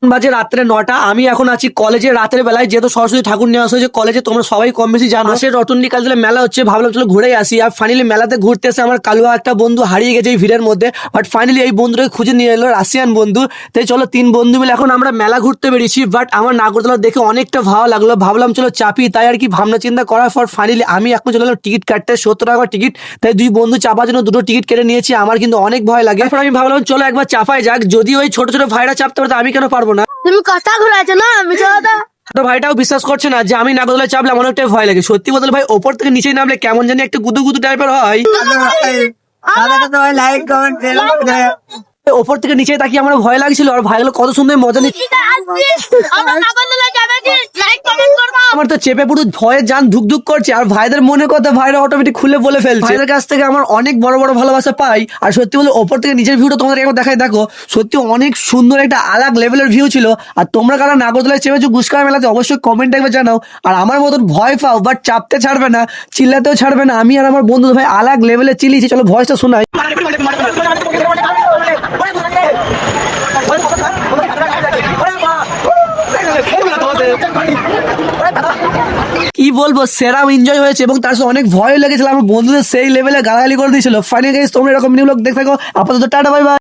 বাজে রাত্রে 9টা। আমি এখন আছি কলেজে রাতের বেলায়, যেহেতু সরস্বতী ঠাকুর নিয়ে আসা হয়েছে কলেজে, তোমরা সবাই কম বেশি জানো। সে রটন্ডি কালতলা মেলা হচ্ছে, ভাবলাম চলো ঘুরেই আসি। আর ফাইনালি মেলাতে ঘুরতে এসে আমার কালুয়া একটা বন্ধু হারিয়ে গেছে এই ভিড়ের মধ্যে। বাট ফাইনালি এই বন্ধুটাকে খুঁজে নিয়ে এলো, রাশিয়ান বন্ধু। তাই চলো 3 বন্ধু মিলে এখন আমরা মেলা ঘুরতে বেরিয়েছি। বাট আমার নাগরদোলা দেখে অনেকটা ভালো লাগলো, ভাবলাম চলো চাপি। তাই আর কি ভাবনা চিন্তা করার পর ফাইনালি আমি এখন চলে এলাম টিকিট কাটতে, 70 টাকা টিকিট। তাই 2 বন্ধু চাপার জন্য 2টো টিকিট কেটে নিয়েছি। আমার কিন্তু অনেক ভয় লাগে, এখন আমি ভাবলাম চলো একবার চাপাই যাক। যদি ওই ছোট ছোট ভাইরা চাপতে পারে, আমি কেন পারবো না? তুমি কথা ঘুরাইছো না, আমি তো ভাইটাও বিশ্বাস করছে না যে আমি নাগরদোলায় চাপলে আমার অনেকটাই ভয় লাগে। সত্যি বলতে ভাই, ওপর থেকে নিচে নামলে কেমন জানি একটা গুদু গুদু টাইপের হয়। ওপর থেকে নিচে তাকিয়ে আমার ভয় লাগছিল, আর ভাইগুলো কত সুন্দর মজা নিচ্ছে। আমার তো চেপে পুরো ভয়ে জান ধুক ধুক করছে। আর ভাইদের মনে কথা ভাইরা অটোমেটিক খুলে বলে ফেলছে। ভাইদের কাছ থেকে আমার অনেক বড় বড় ভালোবাসা পাই। আর সত্যি বলে ওপর থেকে নিচের ভিউটা তোমাদের একবার দেখাই, দেখো সত্যি অনেক সুন্দর একটা আলাদা লেভেলের ভিউ ছিল। আর তোমরা কারা নাগরদোলায় চেপেছো গুসকার মেলাতে, অবশ্যই কমেন্ট একবার জানাও। আর আমার মতন ভয় পাও বাট চাপতে ছাড়বে না, চিল্লাতেও ছাড়বে না, আমি আর আমার বন্ধু ভাই আলাদা লেভেলে চিল্লিয়েছি। চলো ভয়েসটা শোনাই। কি বলবো, সেরা এনজয় হয়েছে এবং তার সাথে অনেক ভয় লেগেছিল। আমার বন্ধুদের সেই লেভেলে গালাগালি করে দিয়েছিল। ফাইনালি গাইস, তোমরা এরকম নিউ ব্লগ দেখতে থাকো। আপাতত টাটা, বাই বাই।